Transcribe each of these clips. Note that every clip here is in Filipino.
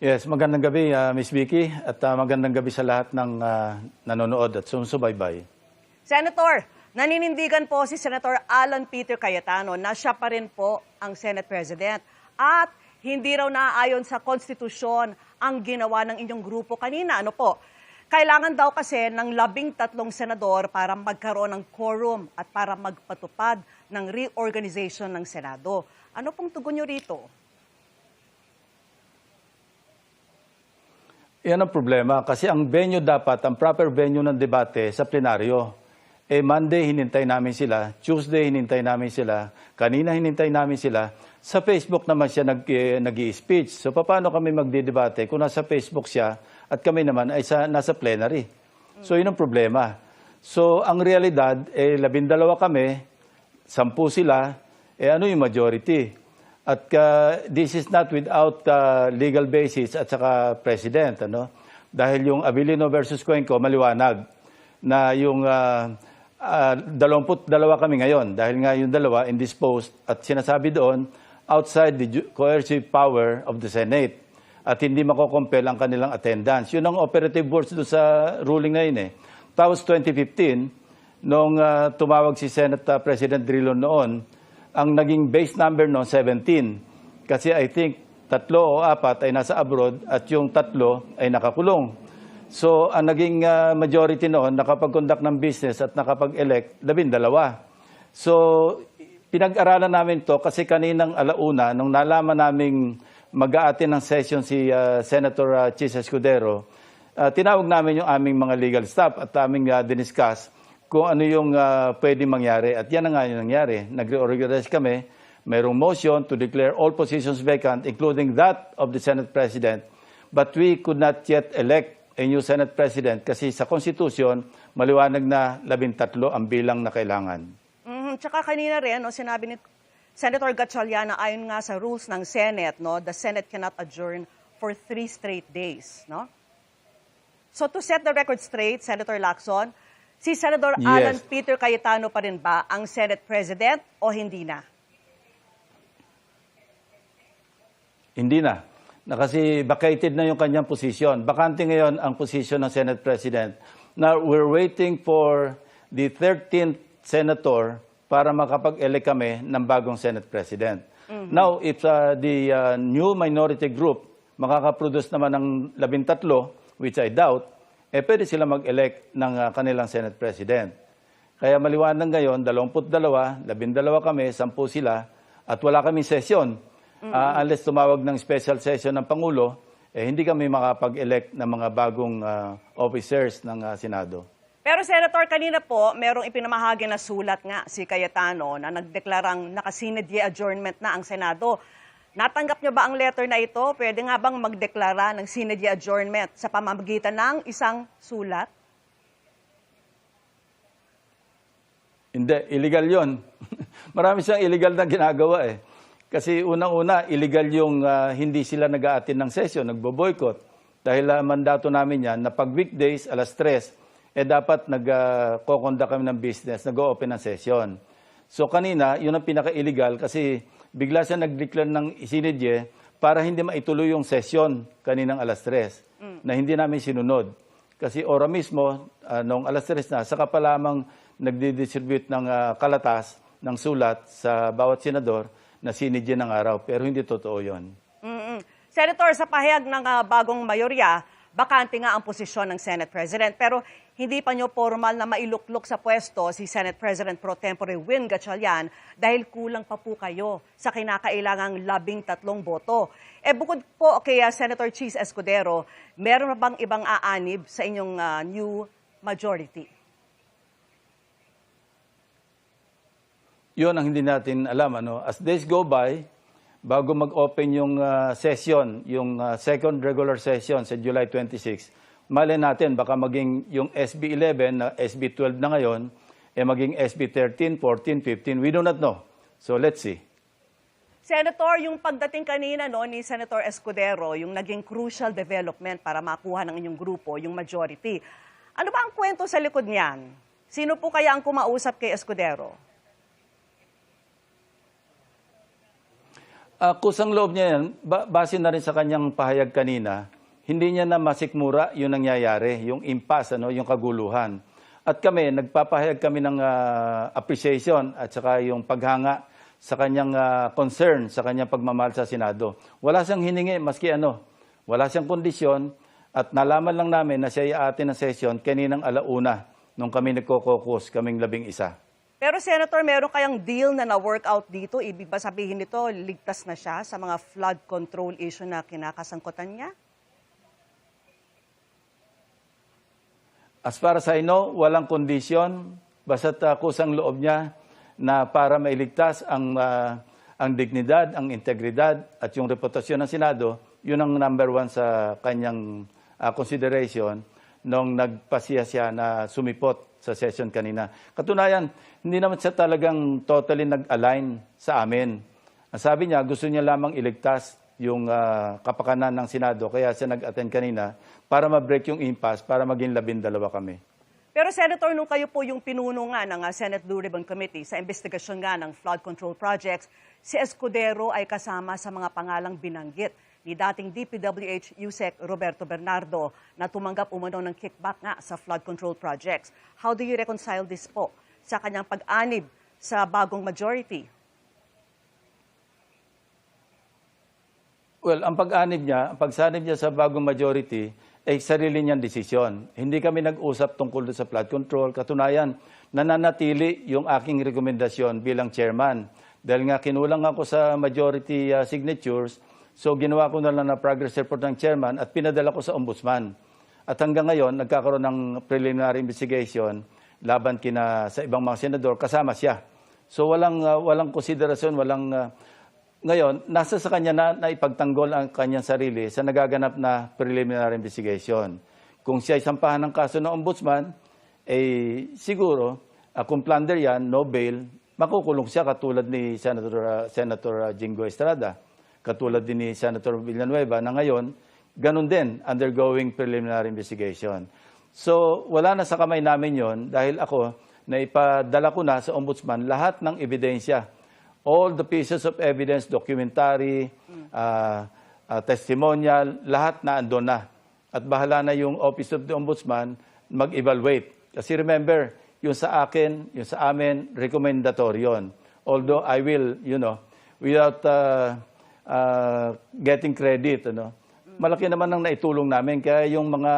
Yes, magandang gabi, Miss Vicky, at magandang gabi sa lahat ng nanonood at sumusubaybay. Senator, naninindigan po si Senator Alan Peter Cayetano na siya pa rin po ang Senate President at hindi raw naaayon sa konstitusyon ang ginawa ng inyong grupo kanina. Ano po? Kailangan daw kasi ng 13 senador para magkaroon ng quorum at para magpatupad ng reorganization ng Senado. Ano pong tugon nyo rito? Yan ang problema kasi ang venue dapat, ang proper venue ng debate sa plenaryo. Monday hinintay namin sila, Tuesday hinintay namin sila, kanina hinintay namin sila. Sa Facebook naman siya nag-i-speech. So paano kami magdidebate kung nasa Facebook siya at kami naman ay nasa plenary? So yun ang problema. So ang realidad, 12 kami, 10 sila, ano yung majority? At this is not without legal basis at saka president. Dahil yung Abilino versus Cuenco, maliwanag na yung 22 kami ngayon. Dahil nga yung dalawa indisposed at sinasabi doon, outside the coercive power of the Senate. At hindi makokompel ang kanilang attendance. Yun ang operative words doon sa ruling na yun. Tapos 2015, nung tumawag si Senate President Drilon noon, ang naging base number noon 17. Kasi I think 3 o 4 ay nasa abroad at yung 3 ay nakakulong. So ang naging majority noon nakapag-conduct ng business at nakapag-elect 12. So pinag-aralan namin to kasi kaninang alauna nung nalaman naming mag-aatin ng session si Senator Chis Escudero, tinawag namin yung aming mga legal staff at aming diniscuss kung ano yung pwede mangyari. At yan na nga yung nangyari. Nag-reorganize kami. Mayroong motion to declare all positions vacant, including that of the Senate President. But we could not yet elect a new Senate President kasi sa Constitution, maliwanag na 13 ang bilang na kailangan. Tsaka kanina rin, sinabi ni Senator Gatchalian na ayon nga sa rules ng Senate, the Senate cannot adjourn for 3 straight days. So to set the record straight, Senator Lacson, si Senator Alan Peter Cayetano pa rin ba ang Senate President o hindi na? Hindi na. Kasi vacated na yung kanyang posisyon. Bakante ngayon ang posisyon ng Senate President. Now, we're waiting for the 13th Senator para makapag-elect kami ng bagong Senate President. Now, if the new minority group makakaproduce naman ng 13, which I doubt, pwede sila mag-elect ng kanilang Senate President. Kaya maliwanag ngayon, 22, 12 kami, 10 sila, at wala kaming session. Unless tumawag ng special session ng Pangulo, hindi kami makapag-elect ng mga bagong officers ng Senado. Pero Senator, kanina po, merong ipinamahagi na sulat nga si Cayetano na nagdeklarang nakasinedye adjournment na ang Senado. Natanggap niyo ba ang letter na ito? Pwede nga bang magdeklara ng sinedye adjournment sa pamamagitan ng isang sulat? Hindi, illegal yon. Marami siyang illegal na ginagawa Kasi unang-una, illegal yung hindi sila nag-a-attend ng session, nagbo-boycott. Dahil mandato namin yan na pag weekdays, 3:00, dapat nag-conduct kami ng business, nag-open ng session. So kanina, yun ang pinaka-illegal kasi bigla siya nag-declare ng isinidye para hindi maituloy yung session kaninang 3:00 na hindi namin sinunod. Kasi ora mismo, noong 3:00 na, saka pa lamang nagdi-distribute ng kalatas, ng sulat sa bawat senador na sinidye ng araw. Pero hindi totoo yun. Senator, sa pahayag ng bagong mayorya, bakante nga ang posisyon ng Senate President. Pero hindi pa nyo formal na mailuklok sa pwesto si Senate President Pro Tempore Win Gatchalian dahil kulang pa po kayo sa kinakailangang 13 boto. Bukod po kay Senator Chis Escudero, meron bang ibang aanib sa inyong new majority? Yun ang hindi natin alam. As days go by, bago mag-open yung session, yung second regular session sa July 26, mali natin, baka maging yung SB 11 na SB 12 na ngayon, maging SB 13, 14, 15. We do not know. So let's see. Senator, yung pagdating kanina ni Senator Escudero, yung naging crucial development para makuha ng inyong grupo, yung majority. Ano ba ang kwento sa likod niyan? Sino po kaya ang kumausap kay Escudero? Kusang loob niya yan, base na rin sa kanyang pahayag kanina, hindi niya na masikmura yung nangyayari, yung impasse, yung kaguluhan. At kami, nagpapahayag kami ng appreciation at saka yung paghanga sa kanyang concern, sa kanyang pagmamahal sa Senado. Wala siyang hiningi, maski wala siyang kondisyon at nalaman lang namin na siya i-attend ng session kaninang alauna nung kami nagko-caucus, kaming 11. Pero Senator, meron kayang deal na na-workout dito? Ibig ba sabihin nito, ligtas na siya sa mga flood control issue na kinakasangkutan niya? As far as I know, walang kondisyon, basta't kusang loob niya na para mailigtas ang dignidad, ang integridad at yung reputasyon ng Senado, yun ang number one sa kanyang consideration nung nagpasiya siya na sumipot sa session kanina. Katunayan, hindi naman siya talagang totally nag-align sa amin. Ang sabi niya, gusto niya lamang iligtas yung kapakanan ng Senado, kaya siya nag-attend kanina para ma-break yung impasse, para maging 12 kami. Pero Senator, nung kayo po yung pinuno nga ng Senate Blue Ribbon Committee sa investigasyon nga ng flood control projects, si Escudero ay kasama sa mga pangalang binanggit ni dating DPWH Yusek Roberto Bernardo na tumanggap umano ng kickback nga sa flood control projects. How do you reconcile this po sa kanyang pag-anib sa bagong majority? Well, ang pagsanib niya sa bagong majority ay sarili niyang desisyon. Hindi kami nag-usap tungkol sa flood control. Katunayan, nananatili yung aking rekomendasyon bilang chairman. Dahil nga kinulang ako sa majority signatures, so ginawa ko na lang na progress report ng chairman at pinadala ko sa ombudsman. At hanggang ngayon, nagkakaroon ng preliminary investigation laban sa ibang mga senador, kasama siya. So walang konsiderasyon, ngayon, nasa sa kanya na ipagtanggol ang kanyang sarili sa nagaganap na preliminary investigation. Kung siya ay sampahan ng kaso ng ombudsman, siguro, kung plunder yan, no bail, makukulong siya katulad ni Senator Jingo Estrada, katulad din ni Senator Villanueva na ngayon, ganun din, undergoing preliminary investigation. So, wala na sa kamay namin yon dahil ako, naipadala ko na sa ombudsman lahat ng ebidensya. All the pieces of evidence, documentary, testimonial, lahat na andun na. At bahala na yung Office of the Ombudsman mag-evaluate. Kasi remember, yung sa akin, yung sa amin, recommendatory yun. Although I will, without getting credit, malaki naman ang naitulong namin. Kaya yung mga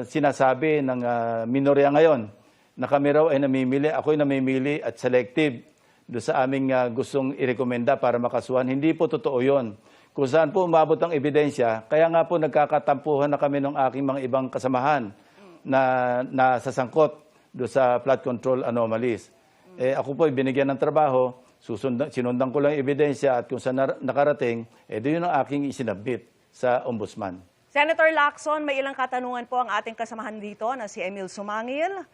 sinasabi ng minorya ngayon, na kami raw ay namimili, ako ay namimili at selective doon sa aming gustong irekomenda para makasuhan. Hindi po totoo yun. Kung saan po umabot ang ebidensya, kaya nga po nagkakatampuhan na kami ng aking mga ibang kasamahan na sasangkot doon sa flood control anomalies. Ako po binigyan ng trabaho, sinundan ko lang yung ebidensya at kung saan nakarating, doon yung aking isinabit sa ombudsman. Senator Lacson, may ilang katanungan po ang ating kasamahan dito na si Emil Sumangil.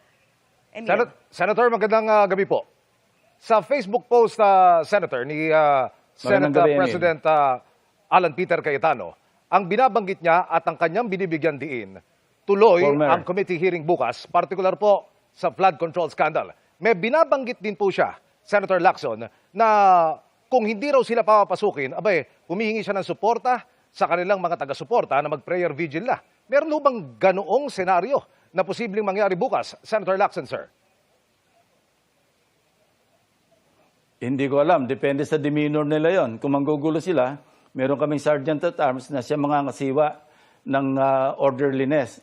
Emil. Senator, magandang gabi po. Sa Facebook post, Senator, ni Senate gabi, President Alan Peter Cayetano, ang binabanggit niya at ang kanyang binibigyan diin, tuloy ang committee hearing bukas, particular po sa flood control scandal. May binabanggit din po siya, Senator Lacson, na kung hindi raw sila papapasukin, humihingi siya ng suporta sa kanilang mga taga-suporta na mag-prayer vigil na. Meron bang ganoong senaryo na posibleng mangyari bukas, Senator Lacson, sir? Hindi ko alam. Depende sa demeanor nila yon. Kung manggugulo sila, meron kaming sergeant at arms na siya mangangasiwa ng orderliness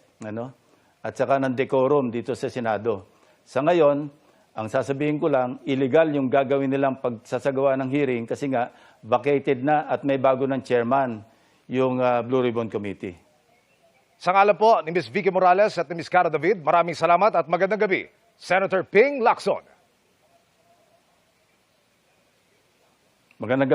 at saka ng decorum dito sa Senado. Sa ngayon, ang sasabihin ko lang, illegal yung gagawin nilang pagsasagawa ng hearing kasi nga vacated na at may bago ng chairman yung Blue Ribbon Committee. Sa ngalan po ni Ms. Vicky Morales at ni Ms. Cara David, maraming salamat at magandang gabi. Senator Ping Lacson. Magandang gabi.